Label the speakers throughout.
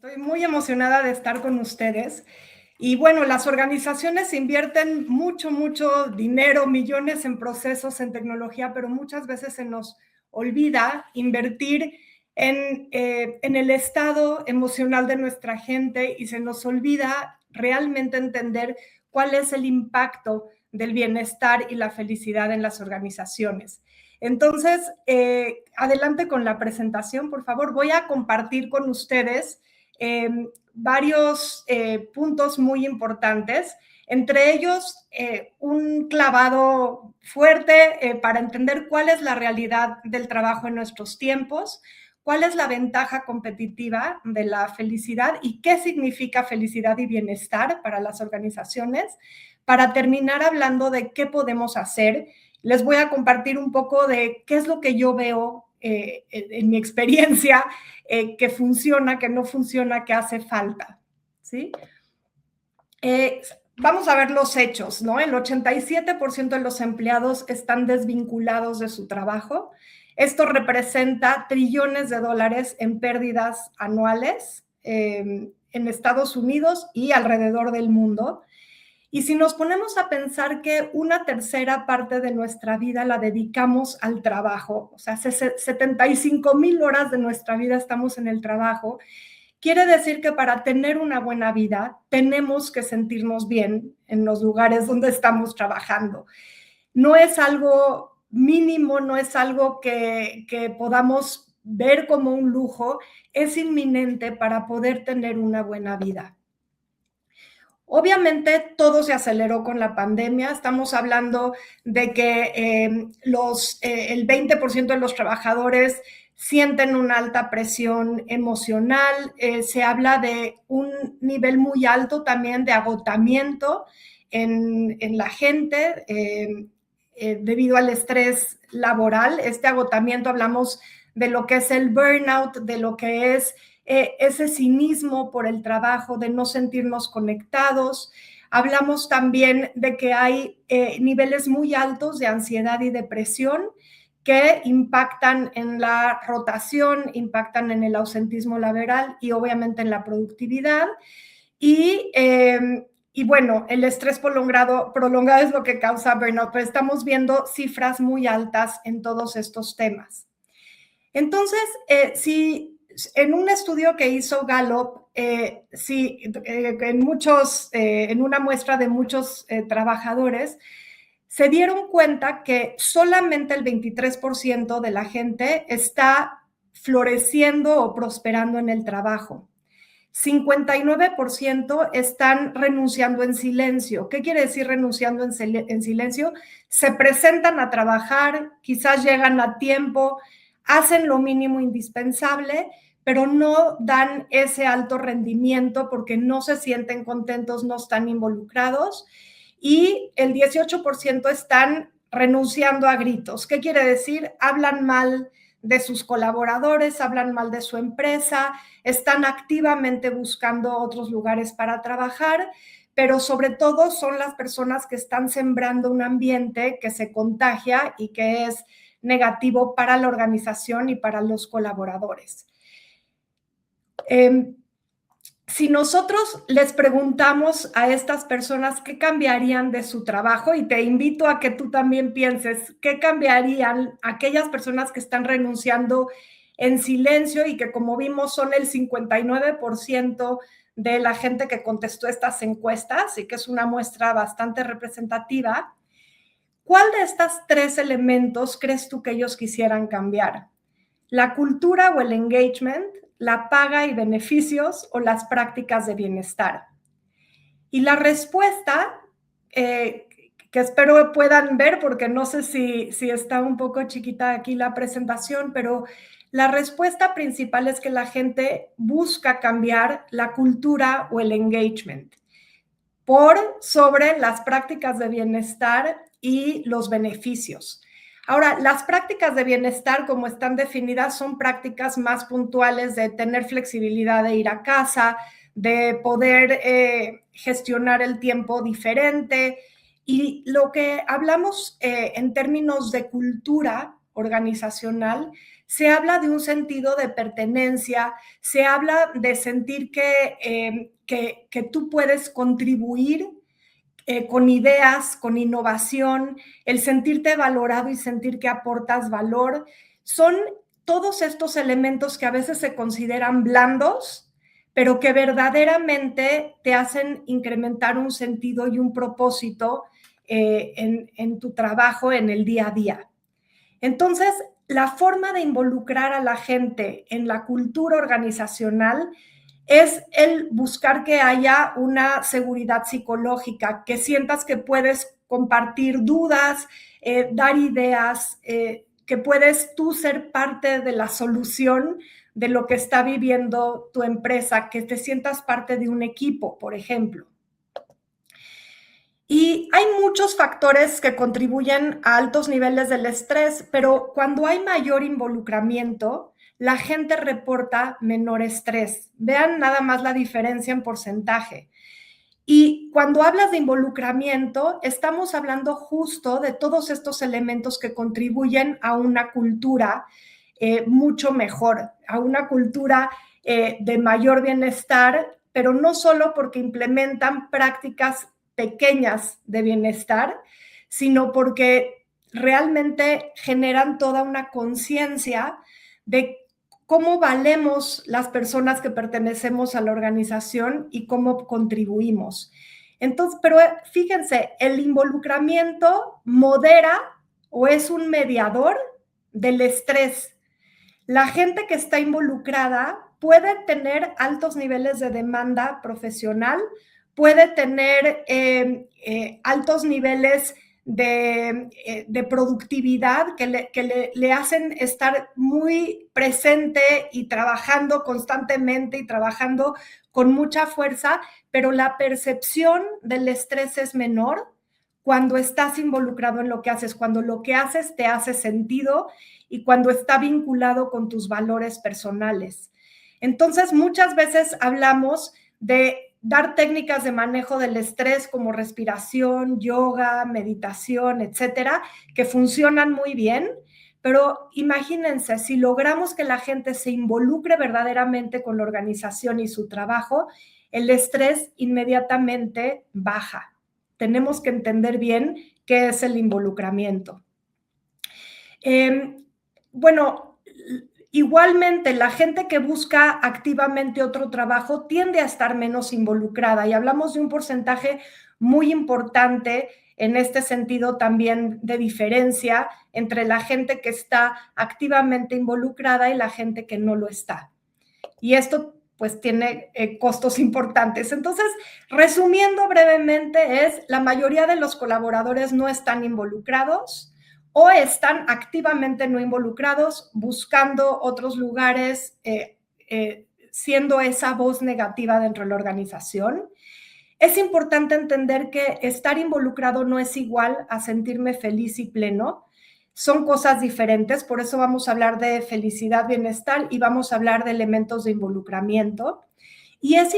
Speaker 1: Estoy muy emocionada de estar con ustedes. Y bueno, las organizaciones invierten mucho dinero, millones en procesos, en tecnología, pero muchas veces se nos olvida invertir en el estado emocional de nuestra gente y se nos olvida realmente entender cuál es el impacto del bienestar y la felicidad en las organizaciones. Entonces, adelante con la presentación, por favor. Voy a compartir con ustedes varios puntos muy importantes, entre ellos un clavado fuerte para entender cuál es la realidad del trabajo en nuestros tiempos, cuál es la ventaja competitiva de la felicidad y qué significa felicidad y bienestar para las organizaciones. Para terminar hablando de qué podemos hacer, les voy a compartir un poco de qué es lo que yo veo en mi experiencia, que funciona, que no funciona, que hace falta, ¿sí? Vamos a ver los hechos, ¿no? El 87% de los empleados están desvinculados de su trabajo. Esto representa trillones de dólares en pérdidas anuales en Estados Unidos y alrededor del mundo. Y si nos ponemos a pensar que una tercera parte de nuestra vida la dedicamos al trabajo, o sea, 75,000 horas de nuestra vida estamos en el trabajo, quiere decir que para tener una buena vida tenemos que sentirnos bien en los lugares donde estamos trabajando. No es algo mínimo, no es algo que podamos ver como un lujo, es inminente para poder tener una buena vida. Obviamente todo se aceleró con la pandemia, estamos hablando de que el 20% de los trabajadores sienten una alta presión emocional, se habla de un nivel muy alto también de agotamiento en la gente debido al estrés laboral. Este agotamiento hablamos de lo que es el burnout, de lo que es ese cinismo por el trabajo, de no sentirnos conectados. Hablamos también de que hay niveles muy altos de ansiedad y depresión que impactan en la rotación, impactan en el ausentismo laboral y obviamente en la productividad. Y bueno, el estrés prolongado es lo que causa burnout, pero estamos viendo cifras muy altas en todos estos temas. Entonces, si en un estudio que hizo Gallup, en una muestra de muchos trabajadores, se dieron cuenta que solamente el 23% de la gente está floreciendo o prosperando en el trabajo. 59% están renunciando en silencio. ¿Qué quiere decir renunciando en silencio? Se presentan a trabajar, quizás llegan a tiempo, hacen lo mínimo indispensable, pero no dan ese alto rendimiento porque no se sienten contentos, no están involucrados. Y el 18% están renunciando a gritos. ¿Qué quiere decir? Hablan mal de sus colaboradores, hablan mal de su empresa, están activamente buscando otros lugares para trabajar, pero sobre todo son las personas que están sembrando un ambiente que se contagia y que es negativo para la organización y para los colaboradores. Si nosotros les preguntamos a estas personas qué cambiarían de su trabajo, y te invito a que tú también pienses qué cambiarían aquellas personas que están renunciando en silencio y que, como vimos, son el 59% de la gente que contestó estas encuestas y que es una muestra bastante representativa. ¿Cuál de estos tres elementos crees tú que ellos quisieran cambiar? ¿La cultura o el engagement, la paga y beneficios o las prácticas de bienestar? Y la respuesta, que espero puedan ver porque no sé si está un poco chiquita aquí la presentación, pero la respuesta principal es que la gente busca cambiar la cultura o el engagement por sobre las prácticas de bienestar y los beneficios. Ahora, las prácticas de bienestar, como están definidas, son prácticas más puntuales de tener flexibilidad de ir a casa, de poder gestionar el tiempo diferente. Y lo que hablamos en términos de cultura organizacional se habla de un sentido de pertenencia, se habla de sentir que tú puedes contribuir con ideas, con innovación, el sentirte valorado y sentir que aportas valor. Son todos estos elementos que a veces se consideran blandos, pero que verdaderamente te hacen incrementar un sentido y un propósito en tu trabajo en el día a día. Entonces, la forma de involucrar a la gente en la cultura organizacional es el buscar que haya una seguridad psicológica, que sientas que puedes compartir dudas, dar ideas, que puedes tú ser parte de la solución de lo que está viviendo tu empresa, que te sientas parte de un equipo, por ejemplo. Y hay muchos factores que contribuyen a altos niveles del estrés, pero cuando hay mayor involucramiento, la gente reporta menor estrés. Vean nada más la diferencia en porcentaje. Y cuando hablas de involucramiento, estamos hablando justo de todos estos elementos que contribuyen a una cultura mucho mejor, a una cultura de mayor bienestar, pero no solo porque implementan prácticas pequeñas de bienestar, sino porque realmente generan toda una conciencia de cómo valemos las personas que pertenecemos a la organización y cómo contribuimos. Entonces, pero fíjense, el involucramiento modera o es un mediador del estrés. La gente que está involucrada puede tener altos niveles de demanda profesional, puede tener altos niveles de productividad que le hacen estar muy presente y trabajando constantemente y trabajando con mucha fuerza, pero la percepción del estrés es menor cuando estás involucrado en lo que haces, cuando lo que haces te hace sentido y cuando está vinculado con tus valores personales. Entonces, muchas veces hablamos de dar técnicas de manejo del estrés como respiración, yoga, meditación, etcétera, que funcionan muy bien, pero imagínense, si logramos que la gente se involucre verdaderamente con la organización y su trabajo, el estrés inmediatamente baja. Tenemos que entender bien qué es el involucramiento. Bueno, igualmente, la gente que busca activamente otro trabajo tiende a estar menos involucrada y hablamos de un porcentaje muy importante en este sentido también de diferencia entre la gente que está activamente involucrada y la gente que no lo está. Y esto pues tiene costos importantes. Entonces, resumiendo brevemente, la mayoría de los colaboradores no están involucrados o están activamente no involucrados, buscando otros lugares, siendo esa voz negativa dentro de la organización. Es importante entender que estar involucrado no es igual a sentirme feliz y pleno. Son cosas diferentes, por eso vamos a hablar de felicidad, bienestar y vamos a hablar de elementos de involucramiento. Y es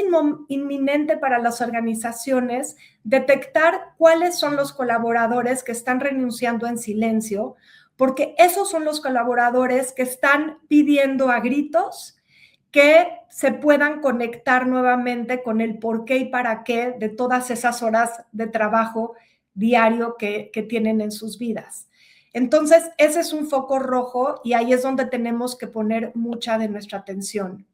Speaker 1: inminente para las organizaciones detectar cuáles son los colaboradores que están renunciando en silencio, porque esos son los colaboradores que están pidiendo a gritos que se puedan conectar nuevamente con el por qué y para qué de todas esas horas de trabajo diario que tienen en sus vidas. Entonces, ese es un foco rojo y ahí es donde tenemos que poner mucha de nuestra atención.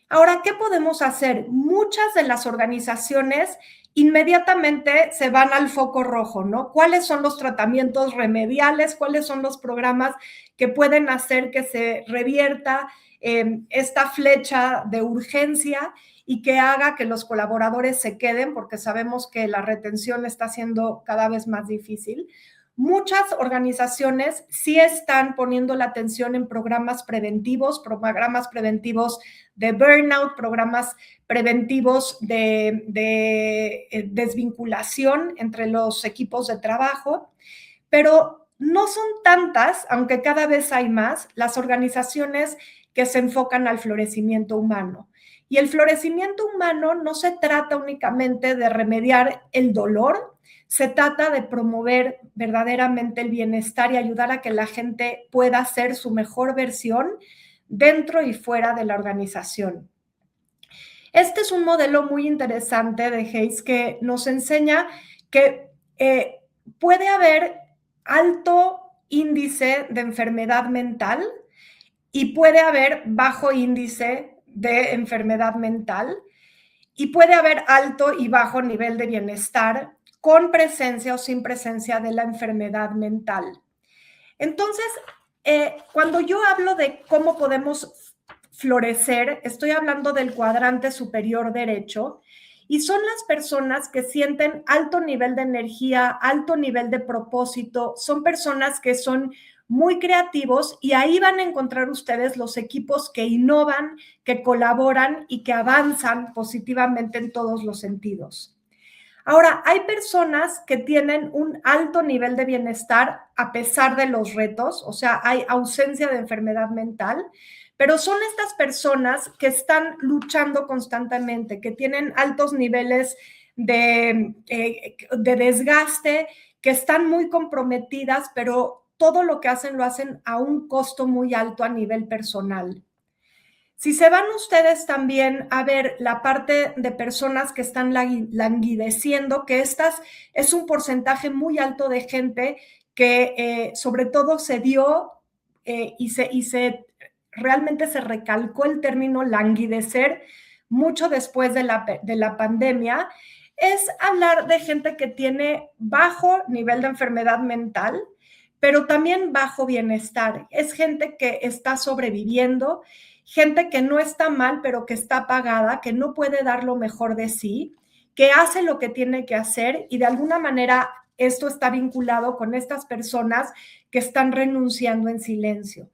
Speaker 1: Ahora, ¿qué podemos hacer? Muchas de las organizaciones inmediatamente se van al foco rojo, ¿no? ¿Cuáles son los tratamientos remediales? ¿Cuáles son los programas que pueden hacer que se revierta esta flecha de urgencia y que haga que los colaboradores se queden? Porque sabemos que la retención está siendo cada vez más difícil. Muchas organizaciones sí están poniendo la atención en programas preventivos de burnout, programas preventivos de desvinculación entre los equipos de trabajo, pero no son tantas, aunque cada vez hay más, las organizaciones que se enfocan al florecimiento humano. Y el florecimiento humano no se trata únicamente de remediar el dolor, Se trata de promover verdaderamente el bienestar y ayudar a que la gente pueda ser su mejor versión dentro y fuera de la organización. Este es un modelo muy interesante de Hayes que nos enseña que puede haber alto índice de enfermedad mental y puede haber bajo índice de enfermedad mental y puede haber alto y bajo nivel de bienestar con presencia o sin presencia de la enfermedad mental. Entonces, cuando yo hablo de cómo podemos florecer, estoy hablando del cuadrante superior derecho y son las personas que sienten alto nivel de energía, alto nivel de propósito, son personas que son muy creativos y ahí van a encontrar ustedes los equipos que innovan, que colaboran y que avanzan positivamente en todos los sentidos. Ahora, hay personas que tienen un alto nivel de bienestar a pesar de los retos, o sea, hay ausencia de enfermedad mental, pero son estas personas que están luchando constantemente, que tienen altos niveles de desgaste, que están muy comprometidas, pero todo lo que hacen lo hacen a un costo muy alto a nivel personal. Si se van ustedes también a ver la parte de personas que están languideciendo, que estas es un porcentaje muy alto de gente que sobre todo se dio realmente se recalcó el término languidecer mucho después de la pandemia, es hablar de gente que tiene bajo nivel de enfermedad mental, pero también bajo bienestar. Es gente que está sobreviviendo, gente que no está mal, pero que está apagada, que no puede dar lo mejor de sí, que hace lo que tiene que hacer y de alguna manera esto está vinculado con estas personas que están renunciando en silencio.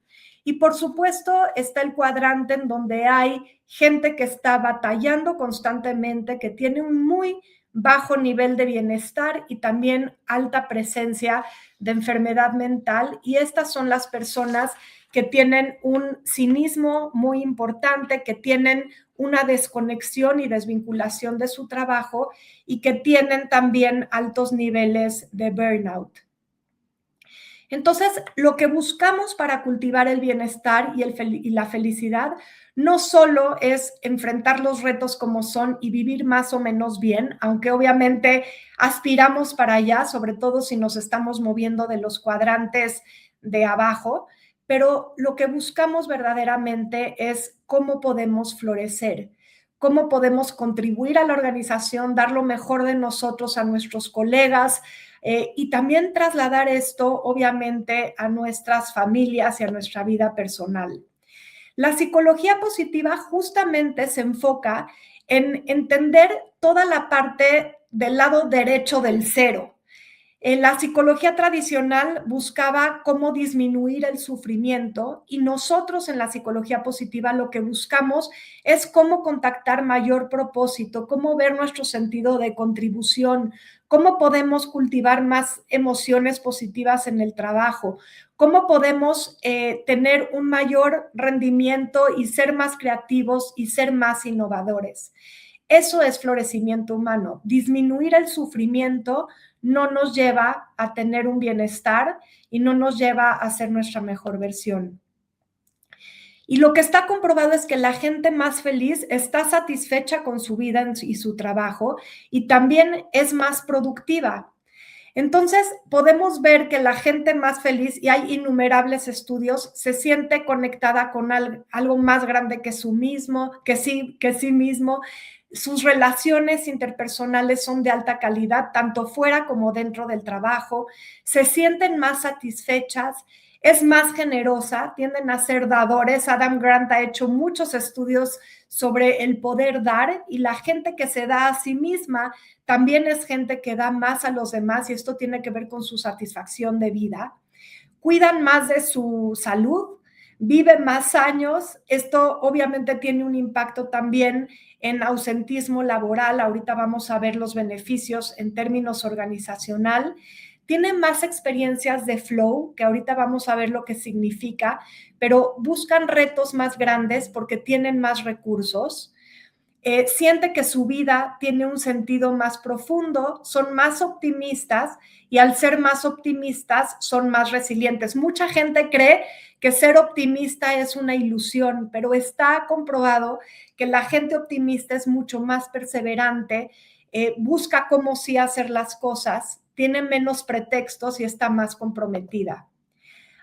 Speaker 1: Y por supuesto está el cuadrante en donde hay gente que está batallando constantemente, que tiene un muy bajo nivel de bienestar y también alta presencia de enfermedad mental. Y estas son las personas que tienen un cinismo muy importante, que tienen una desconexión y desvinculación de su trabajo y que tienen también altos niveles de burnout. Entonces, lo que buscamos para cultivar el bienestar y la felicidad no solo es enfrentar los retos como son y vivir más o menos bien, aunque obviamente aspiramos para allá, sobre todo si nos estamos moviendo de los cuadrantes de abajo, pero lo que buscamos verdaderamente es cómo podemos florecer, cómo podemos contribuir a la organización, dar lo mejor de nosotros a nuestros colegas, y también trasladar esto, obviamente, a nuestras familias y a nuestra vida personal. La psicología positiva justamente se enfoca en entender toda la parte del lado derecho del cero. La psicología tradicional buscaba cómo disminuir el sufrimiento y nosotros en la psicología positiva lo que buscamos es cómo contactar mayor propósito, cómo ver nuestro sentido de contribución, cómo podemos cultivar más emociones positivas en el trabajo, cómo podemos tener un mayor rendimiento y ser más creativos y ser más innovadores. Eso es florecimiento humano. Disminuir el sufrimiento no nos lleva a tener un bienestar y no nos lleva a ser nuestra mejor versión. Y lo que está comprobado es que la gente más feliz está satisfecha con su vida y su trabajo y también es más productiva. Entonces, podemos ver que la gente más feliz, y hay innumerables estudios, se siente conectada con algo más grande que sí mismo. Sus relaciones interpersonales son de alta calidad, tanto fuera como dentro del trabajo. Se sienten más satisfechas, es más generosa, tienden a ser dadores. Adam Grant ha hecho muchos estudios sobre el poder dar y la gente que se da a sí misma también es gente que da más a los demás y esto tiene que ver con su satisfacción de vida. Cuidan más de su salud, viven más años. Esto obviamente tiene un impacto también en ausentismo laboral. Ahorita vamos a ver los beneficios en términos organizacional. Tienen más experiencias de flow, que ahorita vamos a ver lo que significa, pero buscan retos más grandes porque tienen más recursos. siente que su vida tiene un sentido más profundo, son más optimistas y al ser más optimistas son más resilientes. Mucha gente cree que ser optimista es una ilusión, pero está comprobado que la gente optimista es mucho más perseverante, busca cómo sí hacer las cosas, tiene menos pretextos y está más comprometida.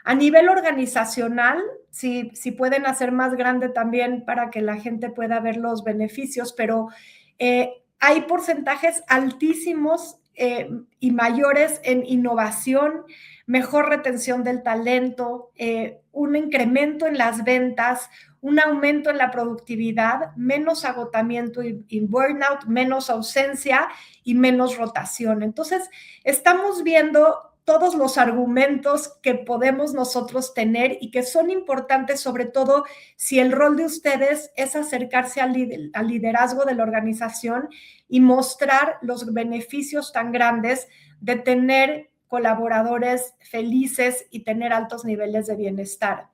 Speaker 1: A nivel organizacional, si pueden hacer más grande también para que la gente pueda ver los beneficios, pero hay porcentajes altísimos y mayores en innovación, mejor retención del talento, un incremento en las ventas, un aumento en la productividad, menos agotamiento y burnout, menos ausencia y menos rotación. Entonces, estamos viendo todos los argumentos que podemos nosotros tener y que son importantes, sobre todo si el rol de ustedes es acercarse al liderazgo de la organización y mostrar los beneficios tan grandes de tener colaboradores felices y tener altos niveles de bienestar.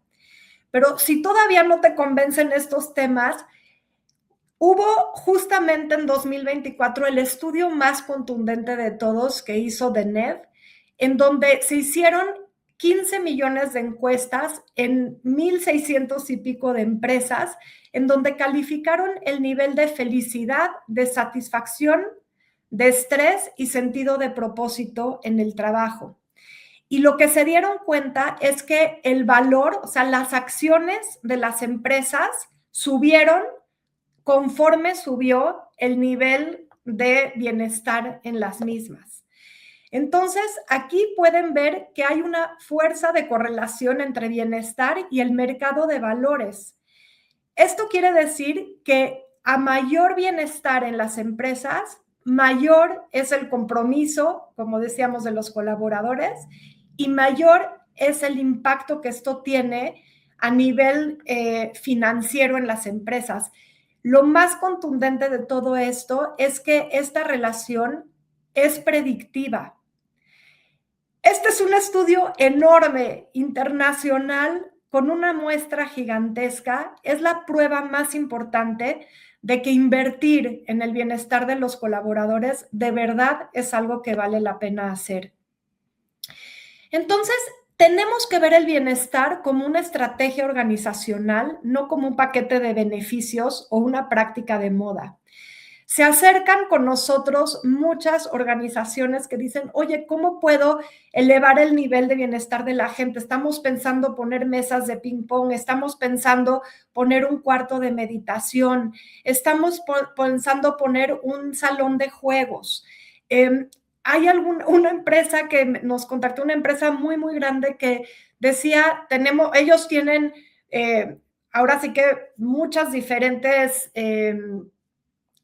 Speaker 1: Pero si todavía no te convencen estos temas, hubo justamente en 2024 el estudio más contundente de todos que hizo DENEV, en donde se hicieron 15 millones de encuestas en 1,600 y pico de empresas, en donde calificaron el nivel de felicidad, de satisfacción, de estrés y sentido de propósito en el trabajo. Y lo que se dieron cuenta es que el valor, o sea, las acciones de las empresas subieron conforme subió el nivel de bienestar en las mismas. Entonces, aquí pueden ver que hay una fuerza de correlación entre bienestar y el mercado de valores. Esto quiere decir que a mayor bienestar en las empresas, mayor es el compromiso, como decíamos, de los colaboradores y mayor es el impacto que esto tiene a nivel financiero en las empresas. Lo más contundente de todo esto es que esta relación es predictiva. Este es un estudio enorme, internacional, con una muestra gigantesca. Es la prueba más importante de que invertir en el bienestar de los colaboradores de verdad es algo que vale la pena hacer. Entonces, tenemos que ver el bienestar como una estrategia organizacional, no como un paquete de beneficios o una práctica de moda. Se acercan con nosotros muchas organizaciones que dicen, oye, ¿cómo puedo elevar el nivel de bienestar de la gente? Estamos pensando poner mesas de ping pong, estamos pensando poner un cuarto de meditación, estamos pensando poner un salón de juegos. Hay una empresa que nos contactó, una empresa muy, muy grande que decía, ellos tienen ahora sí que muchas diferentes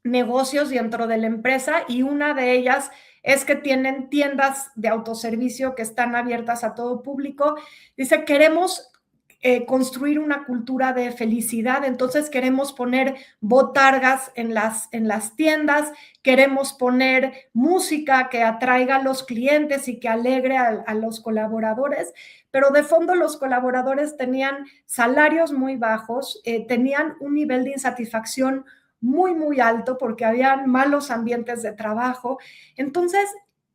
Speaker 1: negocios dentro de la empresa y una de ellas es que tienen tiendas de autoservicio que están abiertas a todo público. Dice, queremos construir una cultura de felicidad, entonces queremos poner botargas en las tiendas, queremos poner música que atraiga a los clientes y que alegre a los colaboradores, pero de fondo los colaboradores tenían salarios muy bajos, tenían un nivel de insatisfacción muy, muy alto porque había malos ambientes de trabajo. Entonces,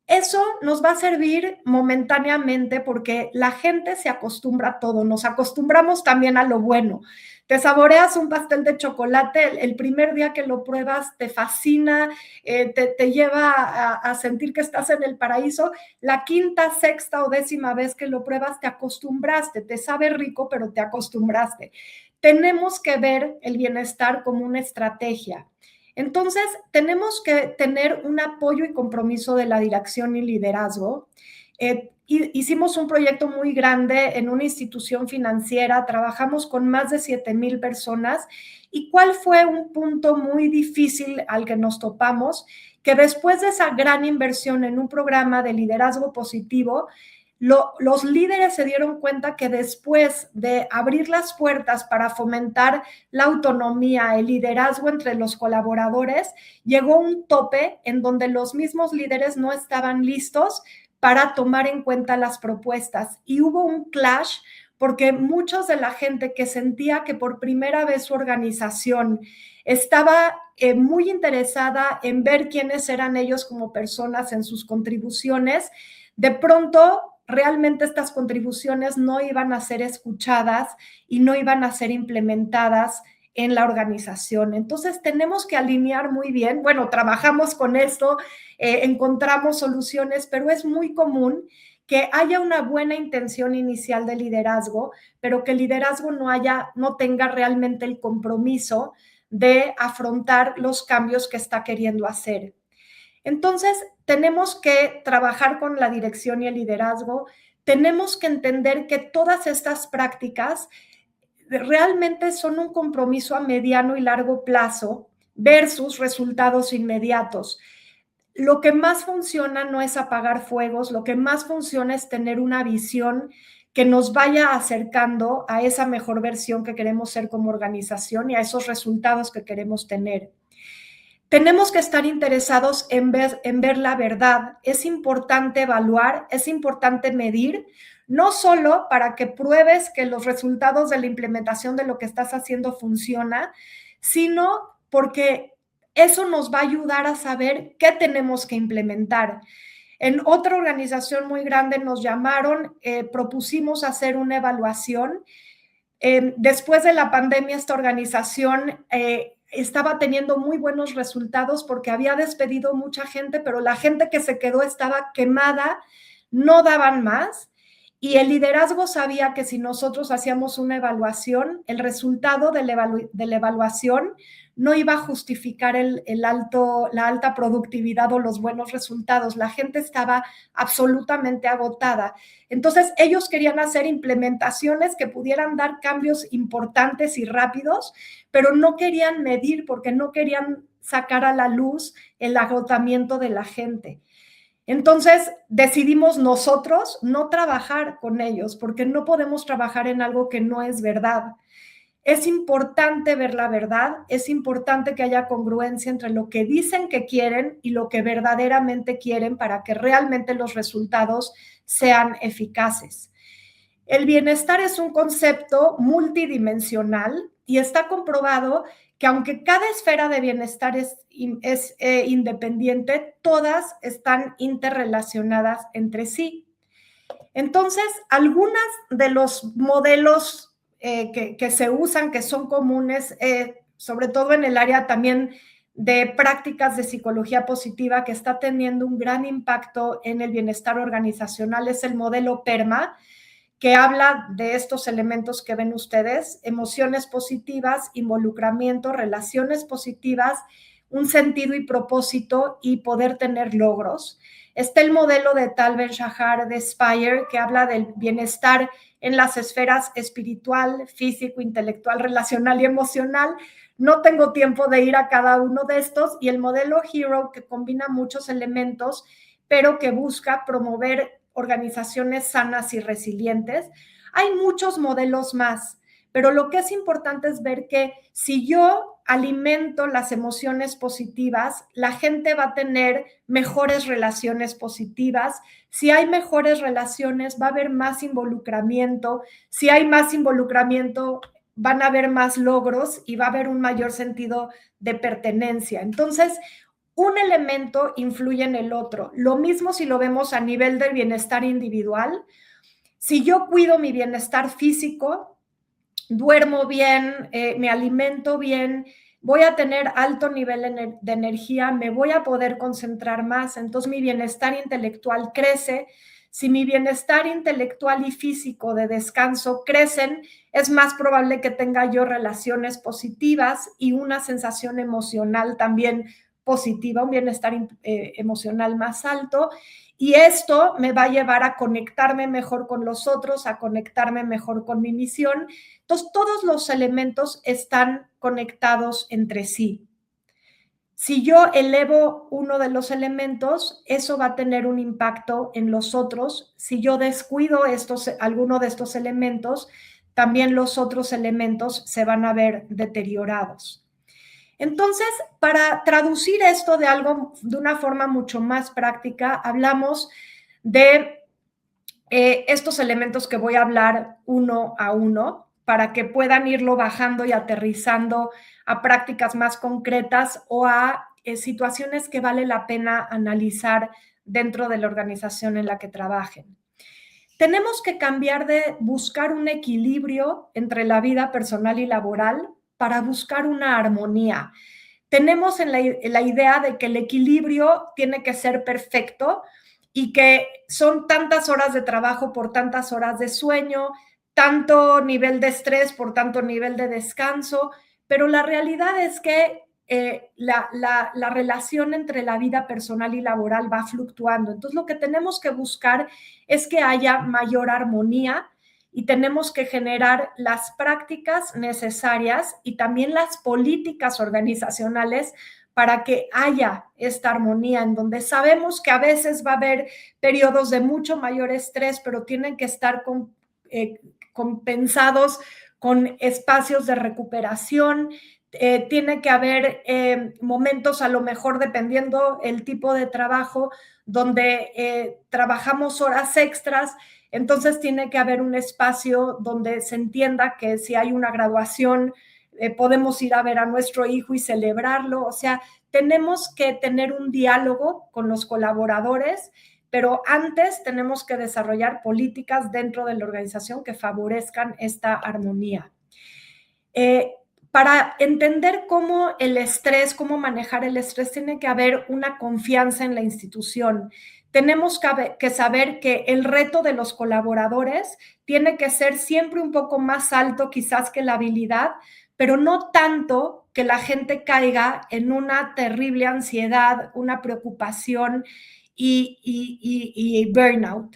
Speaker 1: eso nos va a servir momentáneamente porque la gente se acostumbra a todo, nos acostumbramos también a lo bueno. Te saboreas un pastel de chocolate, el primer día que lo pruebas te fascina, te lleva a sentir que estás en el paraíso. La quinta, sexta o décima vez que lo pruebas te acostumbraste, te sabe rico, pero te acostumbraste. Tenemos que ver el bienestar como una estrategia. Entonces, tenemos que tener un apoyo y compromiso de la dirección y liderazgo. Hicimos un proyecto muy grande en una institución financiera, trabajamos con más de 7,000 personas. ¿Y cuál fue un punto muy difícil al que nos topamos? Que después de esa gran inversión en un programa de liderazgo positivo, los líderes se dieron cuenta que después de abrir las puertas para fomentar la autonomía, el liderazgo entre los colaboradores, llegó un tope en donde los mismos líderes no estaban listos para tomar en cuenta las propuestas y hubo un clash porque muchos de la gente que sentía que por primera vez su organización estaba muy interesada en ver quiénes eran ellos como personas en sus contribuciones, de pronto realmente estas contribuciones no iban a ser escuchadas y no iban a ser implementadas en la organización. Entonces tenemos que alinear muy bien, bueno, trabajamos con esto, encontramos soluciones, pero es muy común que haya una buena intención inicial de liderazgo, pero que el liderazgo no tenga realmente el compromiso de afrontar los cambios que está queriendo hacer. Entonces, tenemos que trabajar con la dirección y el liderazgo, tenemos que entender que todas estas prácticas realmente son un compromiso a mediano y largo plazo versus resultados inmediatos. Lo que más funciona no es apagar fuegos, lo que más funciona es tener una visión que nos vaya acercando a esa mejor versión que queremos ser como organización y a esos resultados que queremos tener. Tenemos que estar interesados en ver la verdad. Es importante evaluar, es importante medir, no solo para que pruebes que los resultados de la implementación de lo que estás haciendo funciona, sino porque eso nos va a ayudar a saber qué tenemos que implementar. En otra organización muy grande nos llamaron, propusimos hacer una evaluación. Después de la pandemia, esta organización estaba teniendo muy buenos resultados porque había despedido mucha gente, pero la gente que se quedó estaba quemada, no daban más. Y el liderazgo sabía que si nosotros hacíamos una evaluación, el resultado de la evaluación no iba a justificar la alta productividad o los buenos resultados. La gente estaba absolutamente agotada. Entonces, ellos querían hacer implementaciones que pudieran dar cambios importantes y rápidos, pero no querían medir porque no querían sacar a la luz el agotamiento de la gente. Entonces, decidimos nosotros no trabajar con ellos porque no podemos trabajar en algo que no es verdad. Es importante ver la verdad, es importante que haya congruencia entre lo que dicen que quieren y lo que verdaderamente quieren para que realmente los resultados sean eficaces. El bienestar es un concepto multidimensional y está comprobado que aunque cada esfera de bienestar es independiente, todas están interrelacionadas entre sí. Entonces, algunos de los modelos que se usan, que son comunes, sobre todo en el área también de prácticas de psicología positiva, que está teniendo un gran impacto en el bienestar organizacional, es el modelo PERMA, que habla de estos elementos que ven ustedes: emociones positivas, involucramiento, relaciones positivas, un sentido y propósito y poder tener logros. Está el modelo de Tal Ben-Shahar de Spire, que habla del bienestar en las esferas espiritual, físico, intelectual, relacional y emocional. No tengo tiempo de ir a cada uno de estos. Y el modelo Hero, que combina muchos elementos, pero que busca promover organizaciones sanas y resilientes. Hay muchos modelos más, pero lo que es importante es ver que si yo alimento las emociones positivas, la gente va a tener mejores relaciones positivas. Si hay mejores relaciones, va a haber más involucramiento. Si hay más involucramiento, van a haber más logros y va a haber un mayor sentido de pertenencia. Entonces, un elemento influye en el otro. Lo mismo si lo vemos a nivel del bienestar individual. Si yo cuido mi bienestar físico, duermo bien, me alimento bien, voy a tener alto nivel de energía, me voy a poder concentrar más, entonces mi bienestar intelectual crece. Si mi bienestar intelectual y físico de descanso crecen, es más probable que tenga yo relaciones positivas y una sensación emocional también positiva, un bienestar emocional más alto. Y esto me va a llevar a conectarme mejor con los otros, a conectarme mejor con mi misión. Entonces, todos los elementos están conectados entre sí. Si yo elevo uno de los elementos, eso va a tener un impacto en los otros. Si yo descuido alguno de estos elementos, también los otros elementos se van a ver deteriorados. Entonces, para traducir esto de una forma mucho más práctica, hablamos de estos elementos que voy a hablar uno a uno para que puedan irlo bajando y aterrizando a prácticas más concretas o a situaciones que vale la pena analizar dentro de la organización en la que trabajen. Tenemos que cambiar de buscar un equilibrio entre la vida personal y laboral para buscar una armonía. Tenemos en la idea de que el equilibrio tiene que ser perfecto y que son tantas horas de trabajo por tantas horas de sueño, tanto nivel de estrés por tanto nivel de descanso, pero la realidad es que la relación entre la vida personal y laboral va fluctuando. Entonces, lo que tenemos que buscar es que haya mayor armonía y tenemos que generar las prácticas necesarias y también las políticas organizacionales para que haya esta armonía en donde sabemos que a veces va a haber periodos de mucho mayor estrés, pero tienen que estar compensados con espacios de recuperación. Tiene que haber momentos, a lo mejor dependiendo el tipo de trabajo, donde trabajamos horas extras. Entonces tiene que haber un espacio donde se entienda que si hay una graduación, podemos ir a ver a nuestro hijo y celebrarlo. O sea, tenemos que tener un diálogo con los colaboradores, pero antes tenemos que desarrollar políticas dentro de la organización que favorezcan esta armonía. Para entender cómo el estrés, cómo manejar el estrés, tiene que haber una confianza en la institución. Tenemos que saber que el reto de los colaboradores tiene que ser siempre un poco más alto quizás que la habilidad, pero no tanto que la gente caiga en una terrible ansiedad, una preocupación y burnout.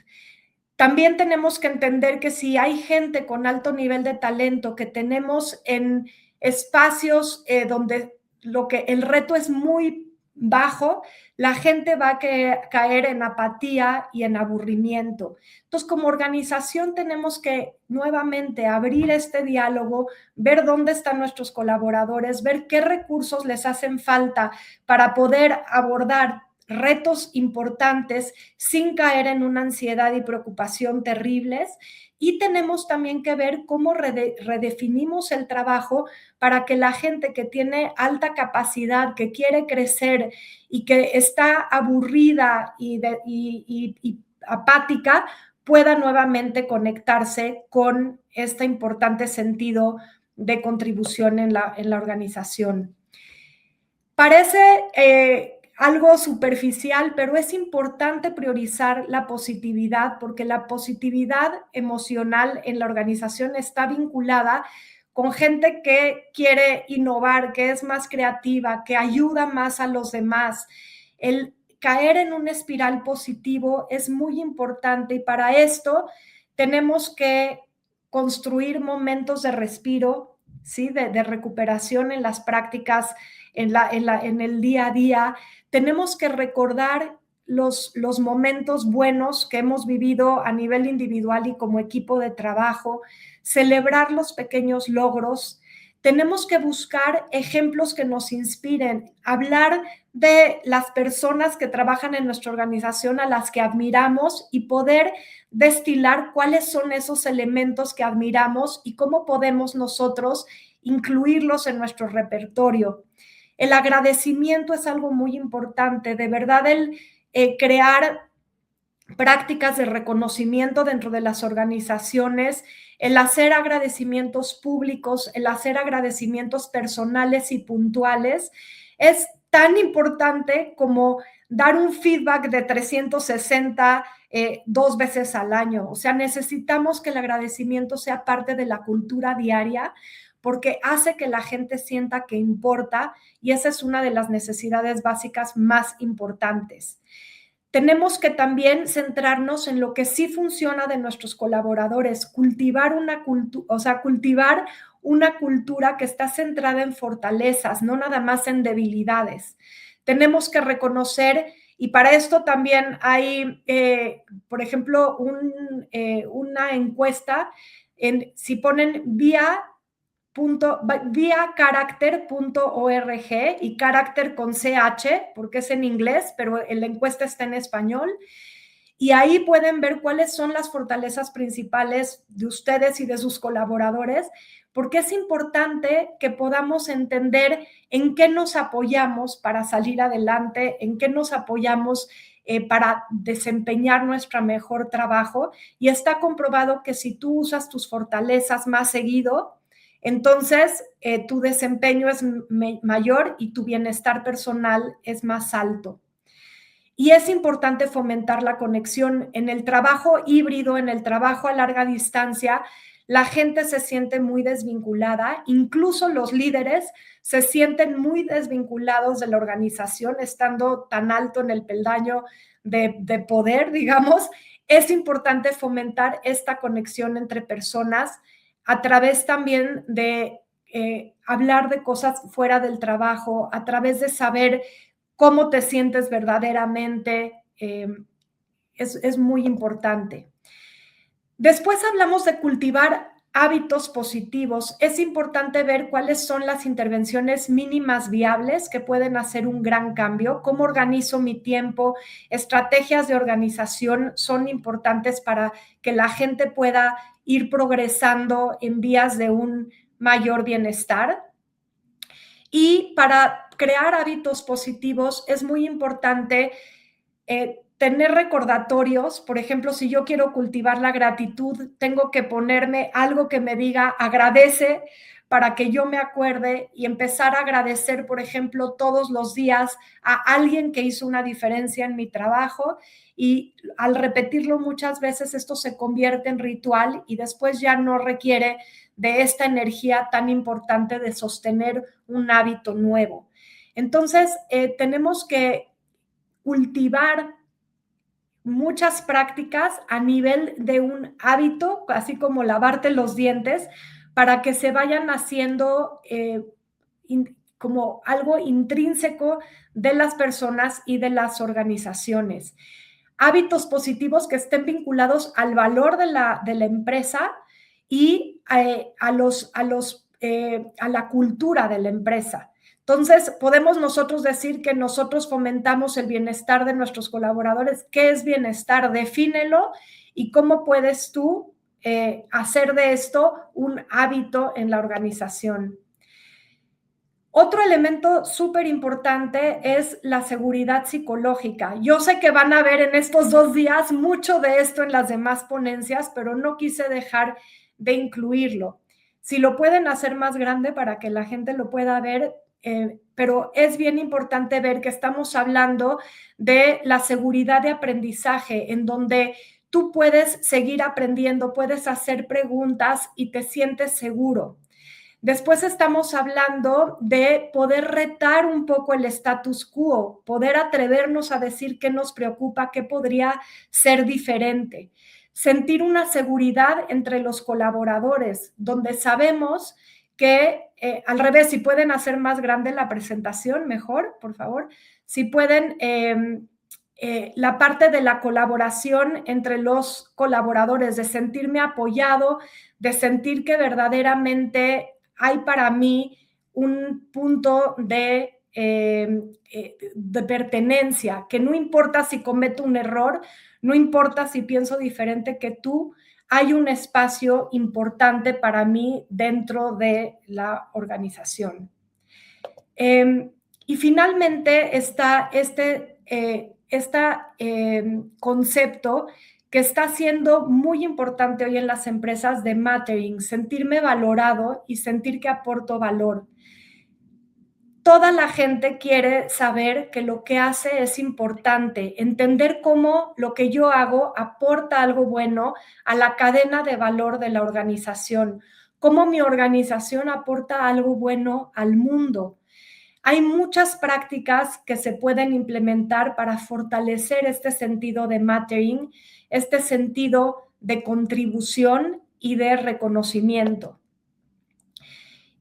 Speaker 1: También tenemos que entender que si hay gente con alto nivel de talento que tenemos en espacios donde el reto es muy bajo, la gente va a caer en apatía y en aburrimiento. Entonces, como organización tenemos que nuevamente abrir este diálogo, ver dónde están nuestros colaboradores, ver qué recursos les hacen falta para poder abordar retos importantes sin caer en una ansiedad y preocupación terribles. Y tenemos también que ver cómo redefinimos el trabajo para que la gente que tiene alta capacidad, que quiere crecer y que está aburrida y apática, pueda nuevamente conectarse con este importante sentido de contribución en la organización. Parece algo superficial, pero es importante priorizar la positividad porque la positividad emocional en la organización está vinculada con gente que quiere innovar, que es más creativa, que ayuda más a los demás. El caer en un espiral positivo es muy importante y para esto tenemos que construir momentos de respiro, ¿sí? de recuperación en las prácticas en el día a día. Tenemos que recordar los momentos buenos que hemos vivido a nivel individual y como equipo de trabajo, celebrar los pequeños logros. Tenemos que buscar ejemplos que nos inspiren, hablar de las personas que trabajan en nuestra organización a las que admiramos y poder destilar cuáles son esos elementos que admiramos y cómo podemos nosotros incluirlos en nuestro repertorio. El agradecimiento es algo muy importante, de verdad el crear prácticas de reconocimiento dentro de las organizaciones, el hacer agradecimientos públicos, el hacer agradecimientos personales y puntuales, es tan importante como dar un feedback de 360 2 veces al año. O sea, necesitamos que el agradecimiento sea parte de la cultura diaria porque hace que la gente sienta que importa y esa es una de las necesidades básicas más importantes. Tenemos que también centrarnos en lo que sí funciona de nuestros colaboradores, cultivar una cultura que está centrada en fortalezas, no nada más en debilidades. Tenemos que reconocer, y para esto también hay, por ejemplo, una encuesta, si ponen vía carácter.org y carácter con CH, porque es en inglés, pero la encuesta está en español. Y ahí pueden ver cuáles son las fortalezas principales de ustedes y de sus colaboradores, porque es importante que podamos entender en qué nos apoyamos para salir adelante, en qué nos apoyamos para desempeñar nuestro mejor trabajo. Y está comprobado que si tú usas tus fortalezas más seguido, entonces tu desempeño es mayor y tu bienestar personal es más alto. Y es importante fomentar la conexión en el trabajo híbrido, en el trabajo a larga distancia. La gente se siente muy desvinculada, incluso los líderes se sienten muy desvinculados de la organización, estando tan alto en el peldaño de poder, digamos. Es importante fomentar esta conexión entre personas a través también de hablar de cosas fuera del trabajo, a través de saber cómo te sientes verdaderamente, es muy importante. Después hablamos de cultivar hábitos positivos. Es importante ver cuáles son las intervenciones mínimas viables que pueden hacer un gran cambio, cómo organizo mi tiempo, estrategias de organización son importantes para que la gente pueda ir progresando en vías de un mayor bienestar. Y para crear hábitos positivos es muy importante tener recordatorios. Por ejemplo, si yo quiero cultivar la gratitud, tengo que ponerme algo que me diga agradece para que yo me acuerde y empezar a agradecer, por ejemplo, todos los días a alguien que hizo una diferencia en mi trabajo. Y al repetirlo muchas veces, esto se convierte en ritual y después ya no requiere de esta energía tan importante de sostener un hábito nuevo. Entonces, tenemos que cultivar muchas prácticas a nivel de un hábito, así como lavarte los dientes, para que se vayan haciendo como algo intrínseco de las personas y de las organizaciones. Hábitos positivos que estén vinculados al valor de la empresa y a la cultura de la empresa. Entonces, podemos nosotros decir que nosotros fomentamos el bienestar de nuestros colaboradores. ¿Qué es bienestar? Defínelo y cómo puedes tú hacer de esto un hábito en la organización. Otro elemento súper importante es la seguridad psicológica. Yo sé que van a ver en estos 2 días mucho de esto en las demás ponencias, pero no quise dejar de incluirlo. Si lo pueden hacer más grande para que la gente lo pueda ver, pero es bien importante ver que estamos hablando de la seguridad de aprendizaje, en donde tú puedes seguir aprendiendo, puedes hacer preguntas y te sientes seguro. Después estamos hablando de poder retar un poco el status quo, poder atrevernos a decir qué nos preocupa, qué podría ser diferente. Sentir una seguridad entre los colaboradores, donde sabemos que, al revés, si pueden hacer más grande la presentación, mejor, por favor. Si pueden, la parte de la colaboración entre los colaboradores, de sentirme apoyado, de sentir que verdaderamente hay para mí un punto de pertenencia, que no importa si cometo un error, no importa si pienso diferente que tú, hay un espacio importante para mí dentro de la organización. Y finalmente está este concepto que está siendo muy importante hoy en las empresas de mattering, sentirme valorado y sentir que aporto valor. Toda la gente quiere saber que lo que hace es importante, entender cómo lo que yo hago aporta algo bueno a la cadena de valor de la organización, cómo mi organización aporta algo bueno al mundo. Hay muchas prácticas que se pueden implementar para fortalecer este sentido de mattering, este sentido de contribución y de reconocimiento.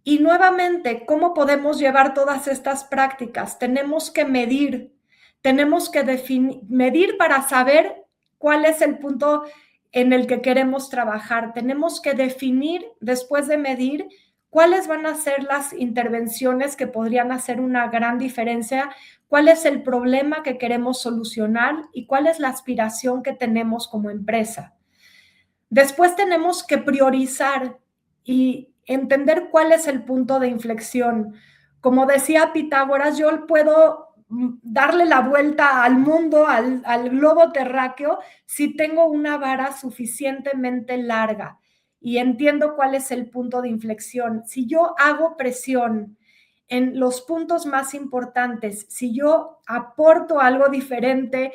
Speaker 1: Y nuevamente, ¿cómo podemos llevar todas estas prácticas? Tenemos que medir medir para saber cuál es el punto en el que queremos trabajar. Tenemos que definir, después de medir, cuáles van a ser las intervenciones que podrían hacer una gran diferencia, cuál es el problema que queremos solucionar y cuál es la aspiración que tenemos como empresa. Después tenemos que priorizar y entender cuál es el punto de inflexión. Como decía Pitágoras, yo puedo darle la vuelta al mundo, al globo terráqueo, si tengo una vara suficientemente larga y entiendo cuál es el punto de inflexión. Si yo hago presión en los puntos más importantes, si yo aporto algo diferente,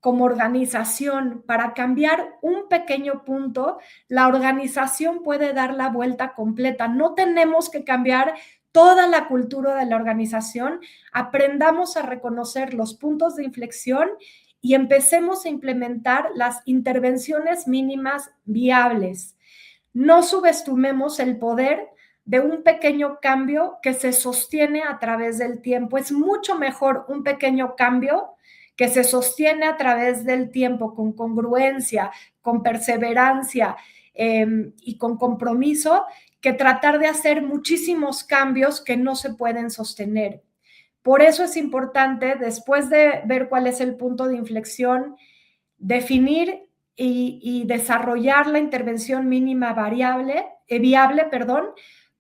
Speaker 1: como organización para cambiar un pequeño punto, la organización puede dar la vuelta completa. No tenemos que cambiar toda la cultura de la organización. Aprendamos a reconocer los puntos de inflexión y empecemos a implementar las intervenciones mínimas viables. No subestimemos el poder de un pequeño cambio que se sostiene a través del tiempo. Es mucho mejor un pequeño cambio que se sostiene a través del tiempo con congruencia, con perseverancia y con compromiso, que tratar de hacer muchísimos cambios que no se pueden sostener. Por eso es importante, después de ver cuál es el punto de inflexión, definir y desarrollar la intervención mínima viable,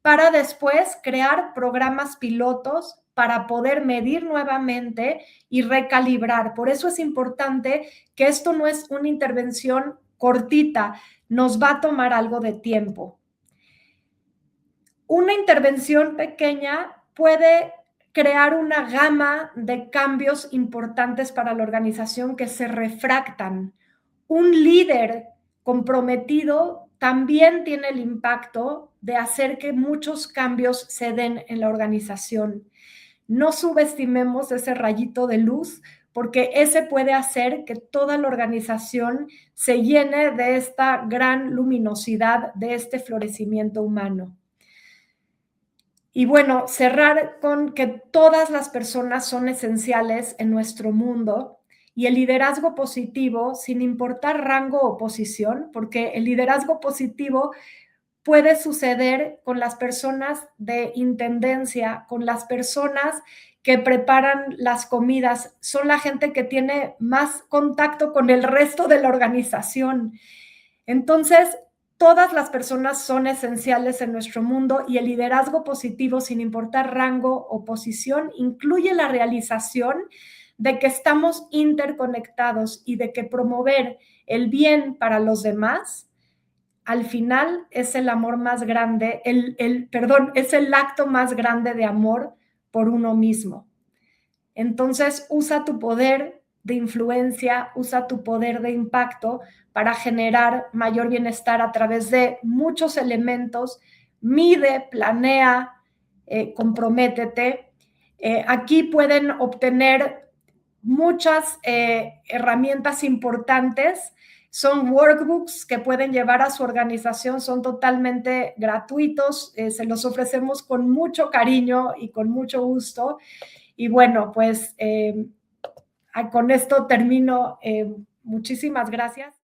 Speaker 1: para después crear programas pilotos para poder medir nuevamente y recalibrar. Por eso es importante que esto no es una intervención cortita, nos va a tomar algo de tiempo. Una intervención pequeña puede crear una gama de cambios importantes para la organización que se refractan. Un líder comprometido también tiene el impacto de hacer que muchos cambios se den en la organización. No subestimemos ese rayito de luz, porque ese puede hacer que toda la organización se llene de esta gran luminosidad, de este florecimiento humano. Y bueno, cerrar con que todas las personas son esenciales en nuestro mundo y el liderazgo positivo, sin importar rango o posición, porque el liderazgo positivo puede suceder con las personas de intendencia, con las personas que preparan las comidas, son la gente que tiene más contacto con el resto de la organización. Entonces, todas las personas son esenciales en nuestro mundo y el liderazgo positivo, sin importar rango o posición, incluye la realización de que estamos interconectados y de que promover el bien para los demás, al final es el amor más grande, es el acto más grande de amor por uno mismo. Entonces, usa tu poder de influencia, usa tu poder de impacto para generar mayor bienestar a través de muchos elementos. Mide, planea, comprométete. Aquí pueden obtener muchas herramientas importantes. Son workbooks que pueden llevar a su organización, son totalmente gratuitos, se los ofrecemos con mucho cariño y con mucho gusto. Y bueno, pues con esto termino. Muchísimas gracias.